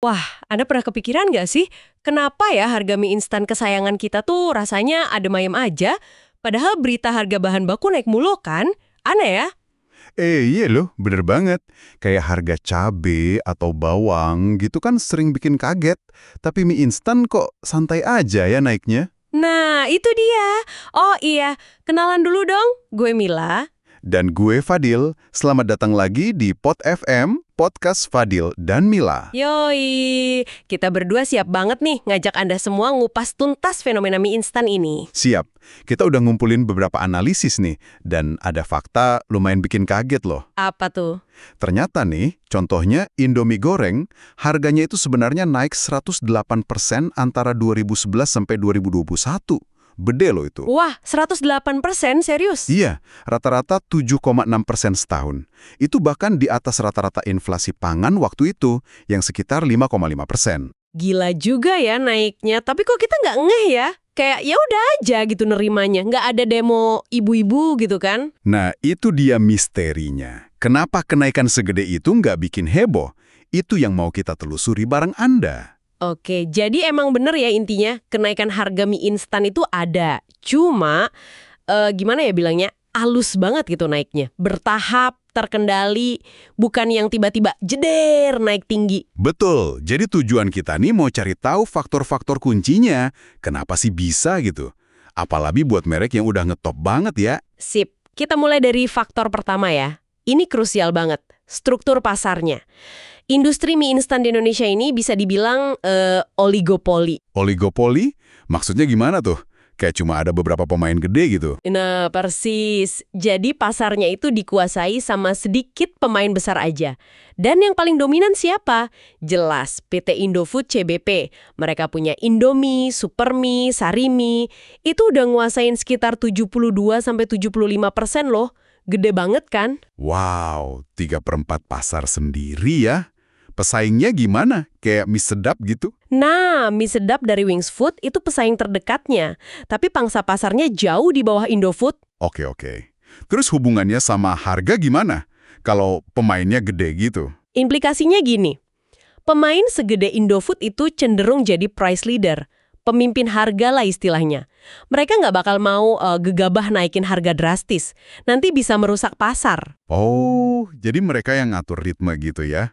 Wah, Anda pernah kepikiran nggak sih, kenapa ya harga mie instan kesayangan kita tuh rasanya adem ayem aja, padahal berita harga bahan baku naik mulu kan? Aneh ya? Iya loh, bener banget. Kayak harga cabe atau bawang gitu kan sering bikin kaget. Tapi mie instan kok santai aja ya naiknya. Nah, itu dia. Oh iya, kenalan dulu dong. Gue Mila. Dan gue Fadil, selamat datang lagi di Pod FM, Podcast Fadil dan Mila. Yoi, kita berdua siap banget nih ngajak Anda semua ngupas tuntas fenomena mie instan ini. Siap, kita udah ngumpulin beberapa analisis nih, dan ada fakta lumayan bikin kaget loh. Apa tuh? Ternyata nih, contohnya Indomie goreng, harganya itu sebenarnya naik 108% antara 2011 sampai 2021. Bede loh itu. Wah, 108% serius? Iya, rata-rata 7,6% setahun. Itu bahkan di atas rata-rata inflasi pangan waktu itu, yang sekitar 5,5%. Gila juga ya naiknya, tapi kok kita nggak ngeh ya? Kayak ya udah aja gitu nerimanya, nggak ada demo ibu-ibu gitu kan? Nah, itu dia misterinya. Kenapa kenaikan segede itu nggak bikin heboh? Itu yang mau kita telusuri bareng Anda. Oke, jadi emang bener ya intinya, kenaikan harga mie instan itu ada. Cuma, gimana ya bilangnya, halus banget gitu naiknya. Bertahap, terkendali, bukan yang tiba-tiba jeder naik tinggi. Betul, jadi tujuan kita nih mau cari tahu faktor-faktor kuncinya. Kenapa sih bisa gitu? Apalagi buat merek yang udah ngetop banget ya. Sip, kita mulai dari faktor pertama ya. Ini krusial banget, struktur pasarnya. Industri mie instan di Indonesia ini bisa dibilang oligopoli. Oligopoli? Maksudnya gimana tuh? Kayak cuma ada beberapa pemain gede gitu. Nah, persis. Jadi pasarnya itu dikuasai sama sedikit pemain besar aja. Dan yang paling dominan siapa? Jelas, PT Indofood CBP. Mereka punya Indomie, Supermie, Sarimi. Itu udah nguasain sekitar 72-75% loh. Gede banget kan? Wow, 3/4 pasar sendiri ya. Pesaingnya gimana? Kayak mie sedap gitu? Nah, mie sedap dari Wings Food itu pesaing terdekatnya. Tapi pangsa pasarnya jauh di bawah Indofood. Oke. Terus hubungannya sama harga gimana? Kalau pemainnya gede gitu. Implikasinya gini, pemain segede Indofood itu cenderung jadi price leader. Pemimpin harga lah istilahnya. Mereka nggak bakal mau gegabah naikin harga drastis. Nanti bisa merusak pasar. Oh, jadi mereka yang ngatur ritme gitu ya?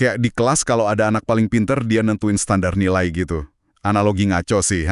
Kayak di kelas kalau ada anak paling pinter, dia nentuin standar nilai gitu. Analogi ngaco sih.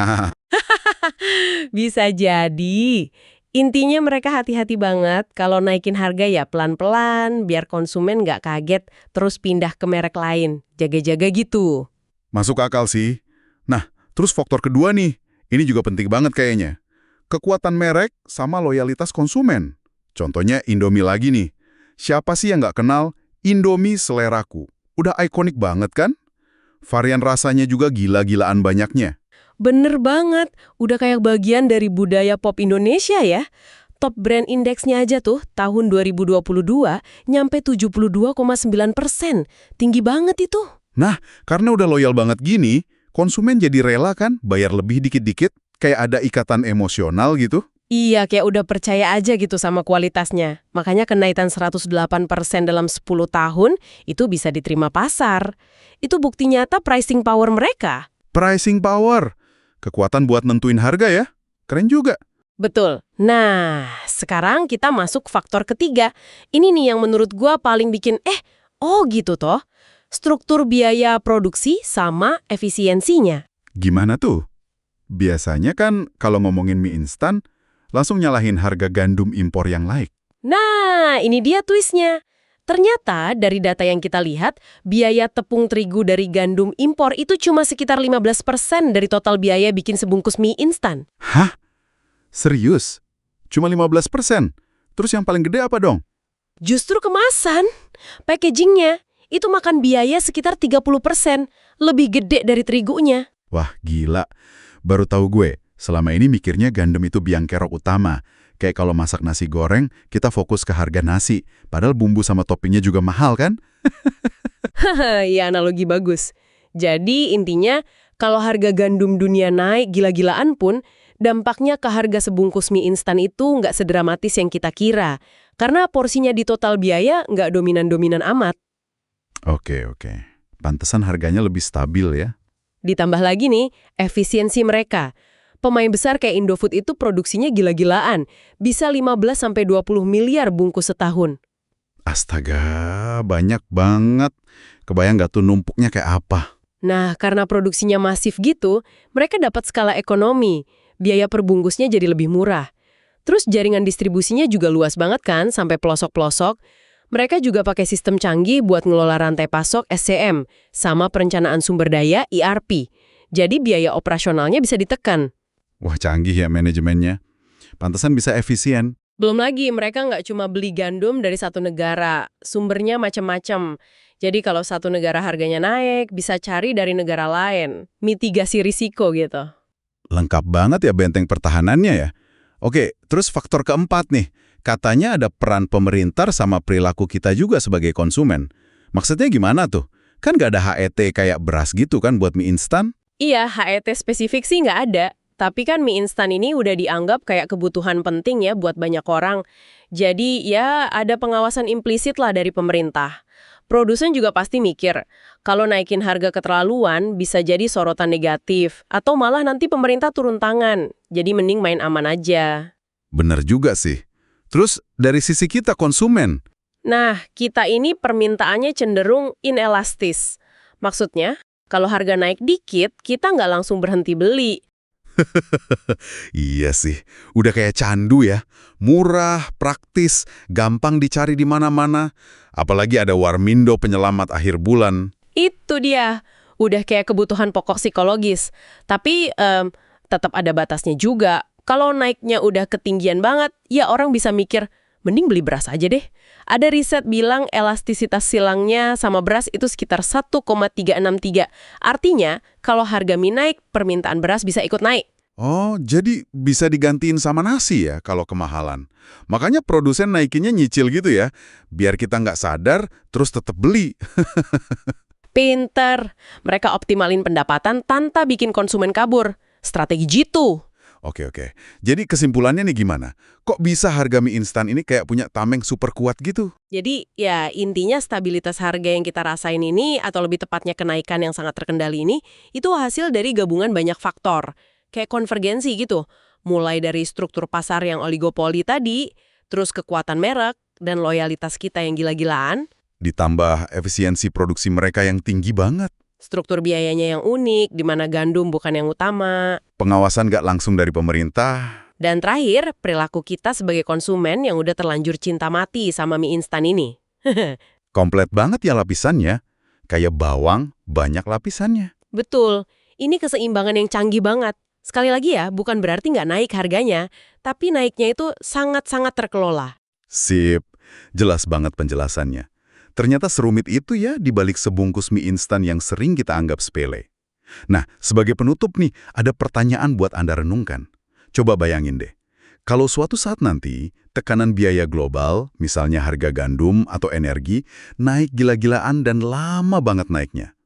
Bisa jadi. Intinya mereka hati-hati banget kalau naikin harga ya pelan-pelan biar konsumen nggak kaget terus pindah ke merek lain. Jaga-jaga gitu. Masuk akal sih. Nah, terus faktor kedua nih. Ini juga penting banget kayaknya. Kekuatan merek sama loyalitas konsumen. Contohnya Indomie lagi nih. Siapa sih yang nggak kenal Indomie seleraku? Udah ikonik banget kan? Varian rasanya juga gila-gilaan banyaknya. Bener banget, udah kayak bagian dari budaya pop Indonesia ya. Top brand indeksnya aja tuh tahun 2022 nyampe 72,9%. Tinggi banget itu. Nah, karena udah loyal banget gini, konsumen jadi rela kan bayar lebih dikit-dikit, kayak ada ikatan emosional gitu. Iya, kayak udah percaya aja gitu sama kualitasnya. Makanya kenaikan 108% dalam 10 tahun itu bisa diterima pasar. Itu bukti nyata pricing power mereka. Pricing power. Kekuatan buat nentuin harga ya. Keren juga. Betul. Nah, sekarang kita masuk faktor ketiga. Ini nih yang menurut gua paling bikin oh gitu toh. Struktur biaya produksi sama efisiensinya. Gimana tuh? Biasanya kan kalau ngomongin mie instan, langsung nyalahin harga gandum impor yang naik. Nah, ini dia twistnya. Ternyata dari data yang kita lihat, biaya tepung terigu dari gandum impor itu cuma sekitar 15% dari total biaya bikin sebungkus mie instan. Hah? Serius? Cuma 15%? Terus yang paling gede apa dong? Justru kemasan. Packagingnya itu makan biaya sekitar 30%. Lebih gede dari terigunya. Wah, gila. Baru tahu gue, selama ini mikirnya gandum itu biang kerok utama. Kayak kalau masak nasi goreng, kita fokus ke harga nasi. Padahal bumbu sama toppingnya juga mahal kan? Haha, ya analogi bagus. Jadi intinya, kalau harga gandum dunia naik gila-gilaan pun, dampaknya ke harga sebungkus mie instan itu nggak sedramatis yang kita kira. Karena porsinya di total biaya nggak dominan-dominan amat. Oke. Pantesan harganya lebih stabil ya. Ditambah lagi nih, efisiensi mereka. Pemain besar kayak Indofood itu produksinya gila-gilaan. Bisa 15-20 miliar bungkus setahun. Astaga, banyak banget. Kebayang nggak tuh numpuknya kayak apa? Nah, karena produksinya masif gitu, mereka dapat skala ekonomi. Biaya per bungkusnya jadi lebih murah. Terus jaringan distribusinya juga luas banget kan, sampai pelosok-pelosok. Mereka juga pakai sistem canggih buat ngelola rantai pasok SCM, sama perencanaan sumber daya ERP. Jadi biaya operasionalnya bisa ditekan. Wah, canggih ya manajemennya. Pantesan bisa efisien. Belum lagi, mereka nggak cuma beli gandum dari satu negara, sumbernya macam-macam. Jadi kalau satu negara harganya naik, bisa cari dari negara lain. Mitigasi risiko gitu. Lengkap banget ya benteng pertahanannya ya. Oke, terus faktor keempat nih. Katanya ada peran pemerintah sama perilaku kita juga sebagai konsumen. Maksudnya gimana tuh? Kan nggak ada HET kayak beras gitu kan buat mie instan? Iya, HET spesifik sih nggak ada. Tapi kan mie instan ini udah dianggap kayak kebutuhan penting ya buat banyak orang. Jadi ya ada pengawasan implisit lah dari pemerintah. Produsen juga pasti mikir, kalau naikin harga keterlaluan bisa jadi sorotan negatif. Atau malah nanti pemerintah turun tangan. Jadi mending main aman aja. Bener juga sih. Terus dari sisi kita konsumen, Nah, kita ini permintaannya cenderung inelastis. Maksudnya, kalau harga naik dikit, kita nggak langsung berhenti beli. iya sih, udah kayak candu ya. Murah, praktis, gampang dicari di mana-mana. Apalagi ada Warmindo penyelamat akhir bulan. Itu dia, udah kayak kebutuhan pokok psikologis. Tapi tetap ada batasnya juga. Kalau naiknya udah ketinggian banget, ya orang bisa mikir, mending beli beras aja deh. Ada riset bilang elastisitas silangnya sama beras itu sekitar 1,363. Artinya, kalau harga mie naik, permintaan beras bisa ikut naik. Oh, jadi bisa digantiin sama nasi ya kalau kemahalan. Makanya produsen naikinnya nyicil gitu ya, biar kita nggak sadar terus tetap beli. Pinter. Mereka optimalin pendapatan tanpa bikin konsumen kabur. Strategi jitu. Oke. Jadi kesimpulannya nih gimana? Kok bisa harga mie instan ini kayak punya tameng super kuat gitu? Jadi ya intinya stabilitas harga yang kita rasain ini, atau lebih tepatnya kenaikan yang sangat terkendali ini, itu hasil dari gabungan banyak faktor. Kayak konvergensi gitu. Mulai dari struktur pasar yang oligopoli tadi, terus kekuatan merek, dan loyalitas kita yang gila-gilaan, Ditambah efisiensi produksi mereka yang tinggi banget. struktur biayanya yang unik, di mana gandum bukan yang utama, Pengawasan nggak langsung dari pemerintah. dan terakhir, perilaku kita sebagai konsumen yang udah terlanjur cinta mati sama mie instan ini. Komplet banget ya lapisannya. Kayak bawang, banyak lapisannya. Betul, ini keseimbangan yang canggih banget. Sekali lagi ya, bukan berarti nggak naik harganya, tapi naiknya itu sangat-sangat terkelola. Sip, jelas banget penjelasannya. Ternyata serumit itu ya dibalik sebungkus mie instan yang sering kita anggap sepele. Nah, sebagai penutup nih, ada pertanyaan buat Anda renungkan. Coba bayangin deh, kalau suatu saat nanti tekanan biaya global, misalnya harga gandum atau energi, naik gila-gilaan dan lama banget naiknya.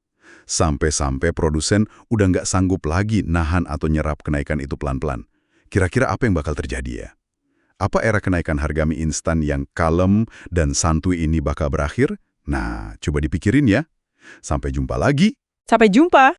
Sampai-sampai produsen udah nggak sanggup lagi nahan atau nyerap kenaikan itu pelan-pelan. Kira-kira apa yang bakal terjadi ya? Apa era kenaikan harga mie instan yang kalem dan santuy ini bakal berakhir? Nah, coba dipikirin ya. Sampai jumpa lagi. Sampai jumpa!